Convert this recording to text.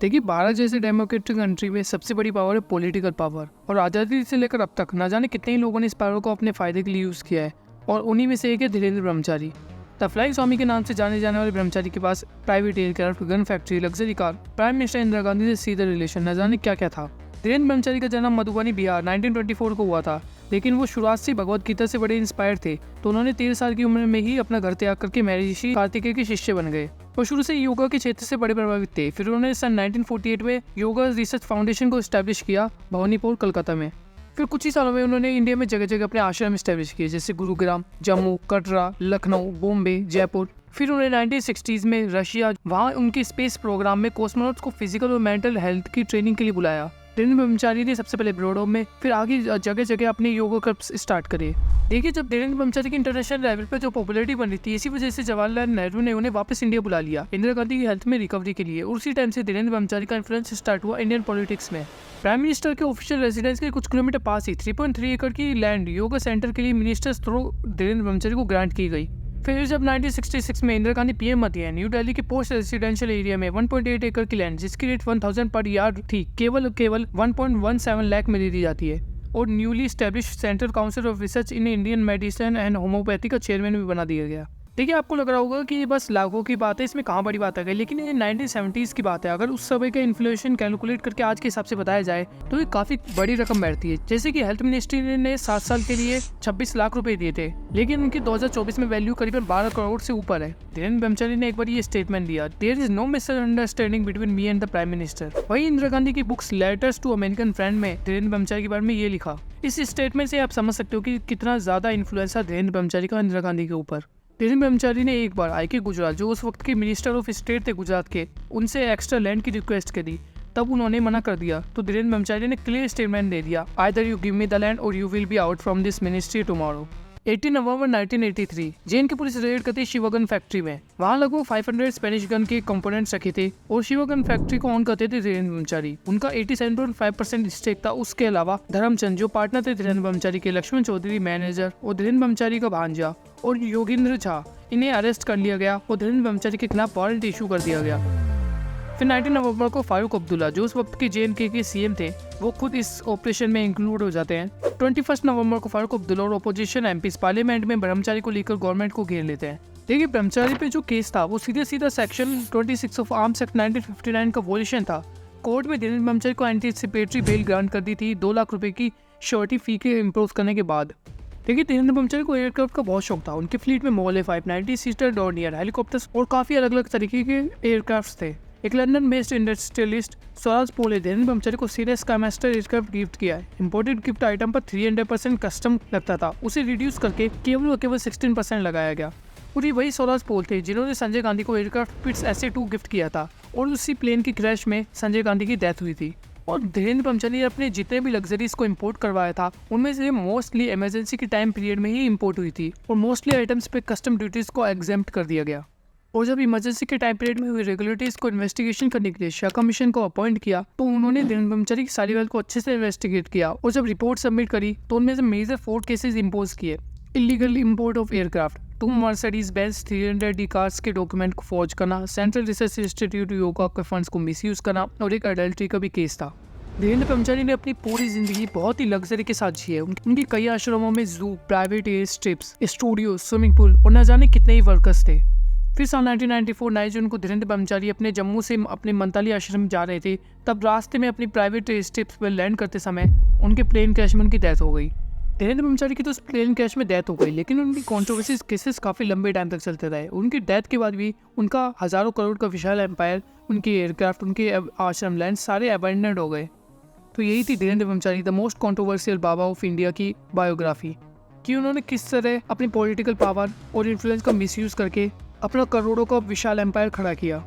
देखिए, भारत जैसे democratic country में सबसे बड़ी पावर है पॉलिटिकल पावर, और आज़ादी से लेकर अब तक न जाने कितने ही लोगों ने इस पावर को अपने फायदे के लिए यूज़ किया है। और उन्हीं में से एक है धीरेन्द्र ब्रह्मचारी। द फ्लाइंग स्वामी के नाम से जाने जाने वाले ब्रह्मचारी के पास private aircraft, gun factory, luxury car, prime minister Indira Gandhi से सीधा रिलेशन, न जाने क्या क्या था। धीरेन्द्र ब्रह्मचारी का जन्म मधुबनी, बिहार 1924 को हुआ था, लेकिन वो शुरुआत से भगवत गीता से बड़े इंस्पायर थे, तो उन्होंने 13 साल की उम्र में ही अपना घर त्याग करके महर्षि कार्तिकेय के शिष्य बन गए। वो शुरू से योगा के क्षेत्र से बड़े प्रभावित थे। फिर उन्होंने सन 1948 में योगा रिसर्च फाउंडेशन को स्टैब्लिश किया भवानीपुर, कलकत्ता में। फिर कुछ ही सालों में उन्होंने इंडिया में जगह जगह अपने आश्रम स्टैब्लिश किए, जैसे गुरुग्राम, जम्मू, कटरा, लखनऊ, बॉम्बे, जयपुर। फिर उन्हें 1960s में रशिया, वहाँ उनके स्पेस प्रोग्राम में कॉस्मोनॉट्स को फिजिकल और मेंटल हेल्थ की ट्रेनिंग के लिए बुलाया। धीरेन्द्र ब्रह्मचारी ने सबसे पहले ब्रॉडहोम में, फिर आगे जगह जगह अपने योगा क्लब्स स्टार्ट करे। देखिए, जब धीरेन्द्र ब्रह्मचारी की इंटरनेशनल लेवल पर जो पॉपुलैरिटी बन रही थी, इसी वजह से जवाहरलाल नेहरू ने उन्हें वापस इंडिया बुला लिया इंदिरा गांधी की हेल्थ में रिकवरी के लिए। और उसी टाइम से धीरेन्द्र ब्रह्मचारी का इन्फ्लुएंस स्टार्ट हुआ इंडियन पॉलिटिक्स में। प्राइम मिनिस्टर के ऑफिशियल रेजिडेंस के कुछ किलोमीटर पास ही 3.3 एकड़ की लैंड योगा सेंटर के लिए मिनिस्टर्स थ्रू धीरेन्द्र ब्रह्मचारी को ग्रांट की गई। फिर जब 1966 में इंदिरा गांधी पीएम बनती है, न्यू दिल्ली के पोस्ट रेजिडेंशियल एरिया में 1.8 एकड़ की लैंड, जिसकी रेट 1000 पर यार्ड थी, केवल 1.17 लाख में दे दी जाती है। और newly establish central council of research in Indian medicine and homeopathy का चेयरमैन भी बना दिया गया। देखिए, आपको लग रहा होगा कि ये बस लाखों की बात है, इसमें कहाँ बड़ी बात आ गई, लेकिन ये 1970s की बात है। अगर उस समय का इन्फ्लेशन कैलकुलेट करके आज के हिसाब से बताया जाए तो ये काफी बड़ी रकम बैठती है। जैसे कि हेल्थ मिनिस्ट्री ने 7 साल के लिए 26 लाख रुपए दिए थे, लेकिन उनकी 2024 में वैल्यू करीबन 12 करोड़ से ऊपर है। धीरेन्द्र ब्रह्मचारी ने एक बार ये स्टेटमेंट दिया, there is no misunderstanding between me and the prime minister. वही इंदिरा गांधी की books letters to American friend में धीरेन्द्र ब्रह्मचारी के बारे में ये लिखा। इस स्टेटमेंट से आप समझ सकते हो कि कितना ज्यादा इन्फ्लुएंस था धीरेन्द्र ब्रह्मचारी का इंदिरा गांधी के ऊपर। धीरेन्द्र ब्रह्मचारी ने एक बार आईके गुजरात, जो उस वक्त के मिनिस्टर ऑफ स्टेट थे गुजरात के, उनसे एक्स्ट्रा लैंड की रिक्वेस्ट करी। तब उन्होंने मना कर दिया, तो धीरेन्द्र ब्रह्मचारी ने क्लियर स्टेटमेंट दे दिया, either you give me the land or you will be out from this ministry tomorrow. 18 नवंबर 1983 जेएन की पुलिस रेड करती शिवा गन फैक्ट्री में। वहाँ लगभग 500 स्पेनिश गन के कंपोनेंट्स रखे थे, और शिवा गन फैक्ट्री को ऑन करते थे धीरेन्द्र ब्रह्मचारी। उनका 87.5% स्टेक था। उसके अलावा धर्मचंद, जो पार्टनर थे धीरेन्द्र ब्रह्मचारी के, लक्ष्मण चौधरी मैनेजर, और धीरेन्द्र ब्रह्मचारी का भांजा और योगेंद्र झा, इन्हें अरेस्ट कर लिया गया और धीरेन्द्र ब्रह्मचारी के खिलाफ वारंट इशू कर दिया गया। फिर 19 नवंबर को फारूक अब्दुल्ला, जो उस वक्त के जेएनके के सीएम थे, वो खुद इस ऑपरेशन में इंक्लूड हो जाते हैं। 21 नवंबर को फारूक अब्दुल्ला और अपोजिशन एमपीज पार्लियामेंट में ब्रह्मचारी को लेकर गवर्नमेंट को घेर लेते हैं। देखिए, ब्रह्मचारी पे जो केस था वो सीधा सेक्शन 26 ऑफ आर्म्स एक्ट 1959 का वोल्यूशन था। कोर्ट में धीरेन्द्र ब्रह्मचारी को एंटीसिपेटरी बेल ग्रांट कर दी थी 2 लाख रुपए की श्योरिटी फी के इम्पोज करने के बाद। देखिए, धीरेन्द्र ब्रह्मचारी को एयरक्राफ्ट का बहुत शौक था। उनके फ्लीट में मोले 590 सीटर डॉर्नियर हेलीकॉप्टर्स और काफी अलग अलग तरीके के एयरक्राफ्ट थे। एक लंदन बेस्ड इंडस्ट्रियलिस्ट स्वराज पोल ने धीरेन्द्र ब्रह्मचारी को सीरियस स्काईमास्टर एयरक्राफ्ट गिफ्ट किया है। इंपोर्टेड गिफ्ट आइटम पर 300% कस्टम लगता था, उसे रिड्यूस करके केवल 16% लगाया गया। और ये वही स्वराज पोल थे जिन्होंने संजय गांधी को एयरक्राफ्ट पिट्स SA-2 गिफ्ट किया था, और उसी प्लेन की क्रैश में संजय गांधी की डेथ हुई थी। और धीरेन्द्र ब्रह्मचारी ने अपने जितने भी लग्जरीज को इंपोर्ट करवाया था, उनमें से मोस्टली इमरजेंसी के टाइम पीरियड में ही इंपोर्ट हुई थी, और मोस्टली आइटम्स पे कस्टम ड्यूटीज को एग्जेम्प्ट कर दिया गया। और जब इमरजेंसी के टाइम पीरियड में हुई रेगुलेटरीज को इन्वेस्टिगेशन करने के लिए शाह कमीशन को अपॉइंट किया, तो उन्होंने धीरेन्द्र ब्रह्मचारी की सारी वेल को अच्छे से इन्वेस्टिगेट किया, और जब रिपोर्ट सबमिट करी तो उनमें से मेजर 4 केसेस इंपोज किए। Illegal import of aircraft, 2 Mercedes Benz 300D cars के डॉक्यूमेंट को फॉर्ज करना, सेंट्रल रिसर्च इंस्टीट्यूट योगा के फंड्स को मिसयूज करना, और एक अडल्ट्री का भी केस था। धीरेन्द्र ब्रह्मचारी ने अपनी पूरी जिंदगी बहुत ही लग्जरी के साथ जी है। उनके कई आश्रमों में जू, private air strips, studio, swimming pool और न जाने कितने ही वर्कर्स थे। फिर साल 1994 9 जून को धीरेन्द्र ब्रह्मचारी अपने जम्मू से अपने मंताली आश्रम जा रहे थे। तब रास्ते में अपनी प्राइवेट एयर स्ट्रिप्स पर लैंड करते समय उनके प्लेन क्रैश में उनकी डेथ हो गई। धीरेन्द्र ब्रह्मचारी की तो उस प्लेन क्रैश में डेथ हो गई, लेकिन उनकी कॉन्ट्रोवर्सीज केसेस काफ़ी लंबे टाइम तक चलते रहे। उनकी डेथ के बाद भी उनका हज़ारों करोड़ का विशाल एम्पायर, उनके एयरक्राफ्ट, उनके आश्रम लैंड सारे अबैंडन्ड हो गए। तो यही थी धीरेन्द्र ब्रह्मचारी, the most controversial Baba of India की बायोग्राफी, कि उन्होंने किस तरह अपनी पॉलिटिकल पावर और इन्फ्लुएंस का मिसयूज़ करके अपना करोड़ों का विशाल एम्पायर खड़ा किया।